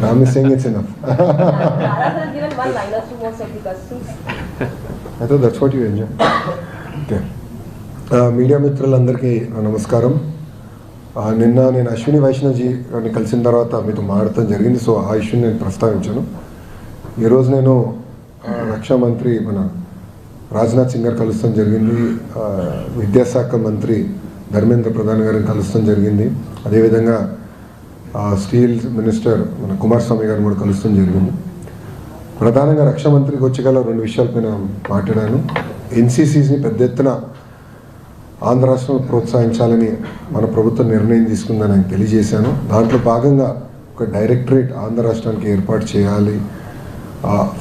Ram is saying it's enough. Given one-liners to most of the questions. I thought that's what you enjoy. Okay. Media మిత్రులందరికీ నమస్కారం. నిన్న నేను అశ్విని వైష్ణవ్జీ గారిని కలిసిన తర్వాత మీతో మాట్లాడటం జరిగింది. సో ఆ ఇష్యూని నేను ప్రస్తావించాను. ఈరోజు నేను రక్షా మంత్రి మన రాజ్నాథ్ సింగ్ గారు కలుస్తాం జరిగింది. విద్యాశాఖ మంత్రి ధర్మేంద్ర ప్రధాన్ గారిని కలుస్తాం జరిగింది. అదేవిధంగా స్టీల్ మినిస్టర్ మన కుమారస్వామి గారిని కూడా కలుస్తాం జరిగింది. ప్రధానంగా రక్షా మంత్రికి వచ్చేగల రెండు విషయాలపై మాట్లాడాను. ఎన్సీసీని పెద్ద ఎత్తున ఆంధ్ర రాష్ట్రంలో ప్రోత్సహించాలని మన ప్రభుత్వం నిర్ణయం తీసుకుందని ఆయన తెలియజేశాను. దాంట్లో భాగంగా ఒక డైరెక్టరేట్ ఆంధ్ర రాష్ట్రానికి ఏర్పాటు చేయాలి,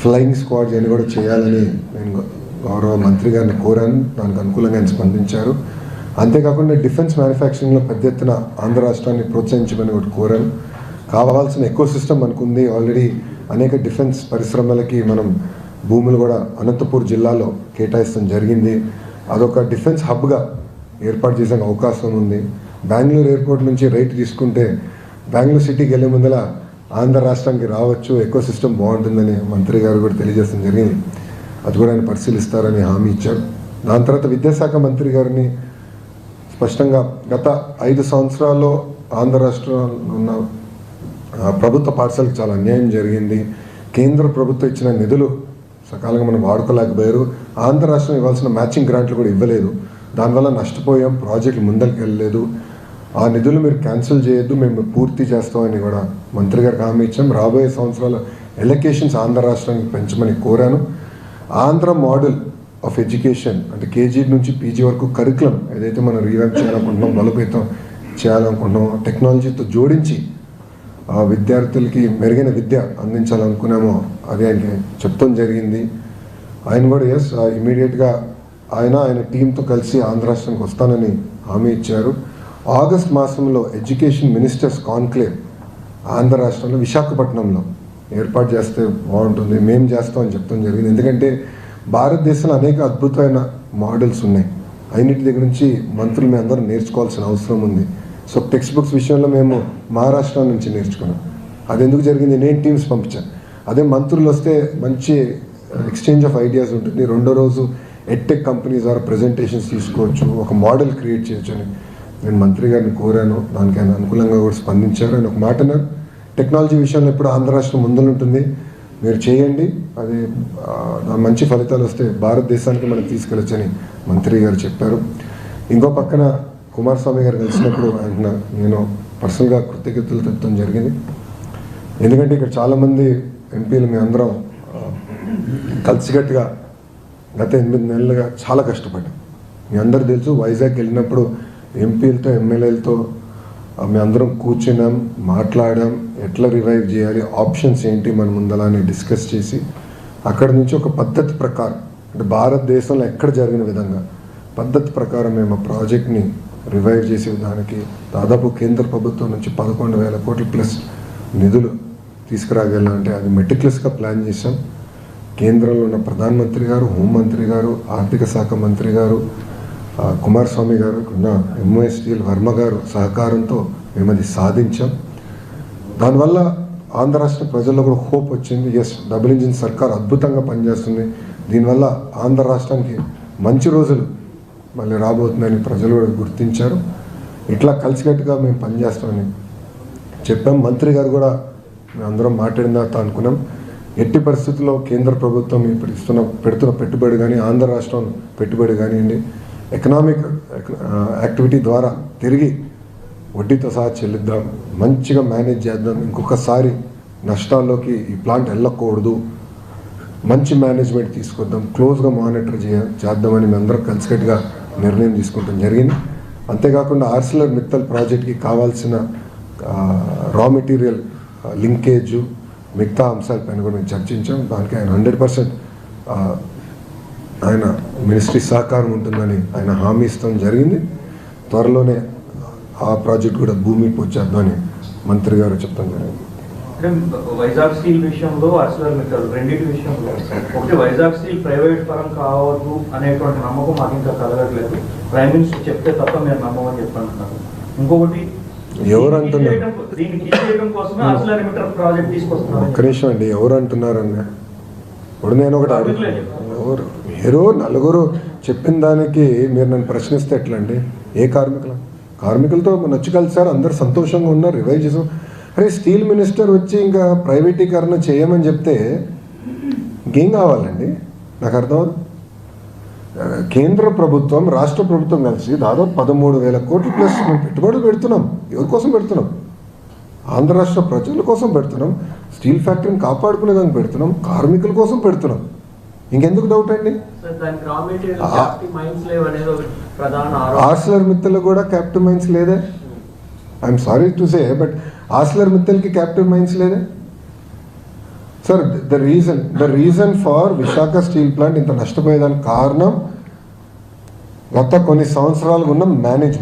ఫ్లయింగ్ స్క్వాడ్స్ అని కూడా చేయాలని నేను గౌరవ మంత్రి గారిని కోరాను. దానికి అనుకూలంగా ఆయన స్పందించారు. అంతేకాకుండా డిఫెన్స్ మ్యానుఫ్యాక్చరింగ్లో పెద్ద ఎత్తున ఆంధ్ర రాష్ట్రాన్ని ప్రోత్సహించమని ఒకటి కోరాను. కావాల్సిన ఎకో సిస్టమ్ అనుకుంది. ఆల్రెడీ అనేక డిఫెన్స్ పరిశ్రమలకి మనం భూములు కూడా అనంతపూర్ జిల్లాలో కేటాయిస్తాం జరిగింది. అదొక డిఫెన్స్ హబ్గా ఏర్పాటు చేసే అవకాశం ఉంది. బెంగళూరు ఎయిర్పోర్ట్ నుంచి రైట్ తీసుకుంటే బెంగళూరు సిటీకి వెళ్ళే ముందర ఆంధ్ర రాష్ట్రానికి రావచ్చు, ఎకో సిస్టమ్ బాగుంటుందని మంత్రి గారు కూడా తెలియజేయడం జరిగింది. అది కూడా ఆయన పరిశీలిస్తారని హామీ ఇచ్చారు. దాని తర్వాత విద్యాశాఖ మంత్రి గారిని స్పష్టంగా గత 5 సంవత్సరాల్లో ఆంధ్ర రాష్ట్రంలో ఉన్న ప్రభుత్వ పాఠశాలకు చాలా అన్యాయం జరిగింది. కేంద్ర ప్రభుత్వం ఇచ్చిన నిధులు సకాలంగా మనం వాడుకోలేకపోయారు. ఆంధ్ర రాష్ట్రం ఇవ్వాల్సిన మ్యాచింగ్ గ్రాంట్లు కూడా ఇవ్వలేదు. దానివల్ల నష్టపోయాం, ప్రాజెక్టులు ముందరికి వెళ్ళలేదు. ఆ నిధులు మీరు క్యాన్సిల్ చేయొద్దు, మేము పూర్తి చేస్తామని కూడా మంత్రి గారికి హామీ ఇచ్చాం. రాబోయే సంవత్సరాల ఎలొకేషన్స్ ఆంధ్ర రాష్ట్రానికి పెంచమని కోరాను. ఆంధ్ర మోడల్ ఆఫ్ ఎడ్యుకేషన్ అంటే కేజీ నుంచి పీజీ వరకు కరికులం ఏదైతే మనం రీవ్యాంప్ చేయాలనుకుంటున్నాం, బలోపేతం చేయాలనుకుంటున్నాం, టెక్నాలజీతో జోడించి విద్యార్థులకి మెరుగైన విద్య అందించాలనుకున్నామో అది ఆయనకి చెప్తాం జరిగింది. ఆయన కూడా ఇమీడియట్గా ఆయన టీంతో కలిసి ఆంధ్ర రాష్ట్రానికి వస్తానని హామీ ఇచ్చారు. ఆగస్ట్ మాసంలో ఎడ్యుకేషన్ మినిస్టర్స్ కాన్క్లేవ్ ఆంధ్ర రాష్ట్రంలో విశాఖపట్నంలో ఏర్పాటు చేస్తే బాగుంటుంది, మేము చేస్తామని చెప్తాం జరిగింది. ఎందుకంటే భారతదేశంలో అనేక అద్భుతమైన మోడల్స్ ఉన్నాయి. అన్నిటి దగ్గర నుంచి మంత్రులు మేము అందరూ నేర్చుకోవాల్సిన అవసరం ఉంది. సో టెక్స్ట్ బుక్స్ విషయంలో మేము మహారాష్ట్ర నుంచి నేర్చుకున్నాం. అది ఎందుకు జరిగింది, నేను టీమ్స్ పంపించాను. అదే మంత్రులు వస్తే మంచి ఎక్స్చేంజ్ ఆఫ్ ఐడియాస్ ఉంటుంది. రెండో రోజు ఎడ్టెక్ కంపెనీస్ ద్వారా ప్రజెంటేషన్స్ తీసుకోవచ్చు, ఒక మోడల్ క్రియేట్ చేయొచ్చు అని నేను మంత్రి గారిని కోరాను. దానికి ఆయన అనుకూలంగా కూడా స్పందించారు. ఆయన ఒక మాట అన్నారు, టెక్నాలజీ విషయంలో ఎప్పుడు ఆంధ్ర రాష్ట్రం ముందుంటుంది, మీరు చేయండి, అది మంచి ఫలితాలు వస్తే భారతదేశానికి మనం తీసుకెళ్ళొచ్చని మంత్రి గారు చెప్పారు. ఇంకో పక్కన కుమారస్వామి గారు కలిసినప్పుడు ఆయన నేను పర్సనల్గా కృతజ్ఞతలు తెప్పడం జరిగింది. ఎందుకంటే ఇక్కడ చాలామంది ఎంపీలు మేము అందరం కలిసికట్టుగా గత 8 నెలలుగా చాలా కష్టపడ్డాం. మీ అందరూ తెలుసు, వైజాగ్ వెళ్ళినప్పుడు ఎంపీలతో ఎమ్మెల్యేలతో మేము అందరం కూర్చున్నాం, మాట్లాడాం, ఎట్లా రివైవ్ చేయాలి, ఆప్షన్స్ ఏంటి మన ముందలా అని డిస్కస్ చేసి అక్కడ నుంచి ఒక పద్ధతి ప్రకారం అంటే భారతదేశంలో ఎక్కడ జరిగిన విధంగా పద్ధతి ప్రకారం మేము ఆ ప్రాజెక్ట్ని రివైవ్ చేసే దానికి దాదాపు కేంద్ర ప్రభుత్వం నుంచి 11,000 కోట్ల ప్లస్ నిధులు తీసుకురాగలంటే అది మెటిక్యులస్గా ప్లాన్ చేశాం. కేంద్రంలో ఉన్న ప్రధానమంత్రి గారు, హోంమంత్రి గారు, ఆర్థిక శాఖ మంత్రి గారు, కుమారస్వామి గారు, ఉన్న ఎంఓఎస్టీఎల్ వర్మ గారు సహకారంతో మేము అది సాధించాం. దానివల్ల ఆంధ్ర రాష్ట్ర ప్రజల్లో కూడా హోప్ వచ్చింది. డబుల్ ఇంజిన్ సర్కార్ అద్భుతంగా పనిచేస్తుంది, దీనివల్ల ఆంధ్ర రాష్ట్రానికి మంచి రోజులు మళ్ళీ రాబోతుందని ప్రజలు కూడా గుర్తించారు. ఇట్లా కలిసికట్టుగా మేము పనిచేస్తామని చెప్పాం. మంత్రి గారు కూడా మేము అందరం మాట్లాడిన తర్వాత అనుకున్నాం, ఎట్టి పరిస్థితుల్లో కేంద్ర ప్రభుత్వం ఇప్పుడు పెడుతున్న పెట్టుబడి కానీ ఆంధ్ర రాష్ట్రం పెట్టుబడి కానివ్వండి, ఎకనామిక్ యాక్టివిటీ ద్వారా తిరిగి వడ్డీతో సహా చెల్లిద్దాం, మంచిగా మేనేజ్ చేద్దాం, ఇంకొకసారి నష్టాల్లోకి ఈ ప్లాంట్ వెళ్ళకూడదు, మంచి మేనేజ్మెంట్ తీసుకొద్దాం, క్లోజ్గా మానిటర్ చేద్దామని మేము అందరం కలిసికట్టుగా నిర్ణయం తీసుకుంటాం జరిగింది. అంతేకాకుండా ఆర్సిలర్ మిత్తల్ ప్రాజెక్ట్కి కావాల్సిన రా మెటీరియల్ లింకేజ్ మిగతా అంశాలపైన కూడా మేము చర్చించాం. దానికి ఆయన 100% ఆయన మినిస్ట్రీ సహకారం ఉంటుందని ఆయన హామీ ఇస్తాం జరిగింది. త్వరలోనే ఆ ప్రాజెక్ట్ కూడా భూమి పూజ చేద్దామని మంత్రి గారు చెప్తాం జరిగింది. వైజాగ్ స్టీల్ విషయంలో ఆర్సిలర్ మిత్తల్ రెండింటి విషయంలో ఒకటి వైజాగ్ స్టీల్ ప్రైవేట్ పరం కావద్దు అనేటువంటి నమ్మకం మాకు ఇంకా కలగట్లేదు. ప్రైమ్ మినిస్టర్ చెప్తే తప్ప మేము నమ్మమని చెప్పంటున్నారు. ఇంకొకటి ఎవరు అంటున్నారు? దీన్ని తీసేయడం కోసమే ఆర్సిలర్మిట్టల్ ప్రాజెక్ట్ తీసుకొస్తున్నారు. ఒక్క నిమిషం అండి, ఎవరు అంటున్నారన్న? ఇప్పుడు నేను ఒకటి అడుగు, ఎవరు మీరు నలుగురు చెప్పిన దానికి మీరు నన్ను ప్రశ్నిస్తే ఎట్లా అండి? ఏ కార్మికులతో నచ్చి కలిసారు, అందరు సంతోషంగా ఉన్నారు, రివైవ్ చేసాం. అరే స్టీల్ మినిస్టర్ వచ్చి ఇంకా ప్రైవేటీకరణ చేయమని చెప్తే ఇంకేం కావాలండి? నాకు అర్థం. కేంద్ర ప్రభుత్వం రాష్ట్ర ప్రభుత్వం కలిసి దాదాపు 13,000 కోట్లు ప్లస్ మేము పెట్టుబడులు పెడుతున్నాం. ఎవరి కోసం పెడుతున్నాం? ఆంధ్ర రాష్ట్ర ప్రజల కోసం పెడుతున్నాం, స్టీల్ ఫ్యాక్టరీని కాపాడుకునేదానికి పెడుతున్నాం, కార్మికుల కోసం పెడుతున్నాం. ఇంకెందుకు డౌట్ అండి? ఆర్సిలర్ మిత్తల్ కూడా క్యాప్టివ్ మైన్స్ లేదే. I'm sorry to say, but Arcelor మిత్తల్కి క్యాప్టివ్ మైన్స్ లేదే. Sir the reason for Visakha steel plant ఇంత నష్టపోయేదానికి కారణం గత కొన్ని సంవత్సరాలుగా ఉన్న మేనేజ్మెంట్.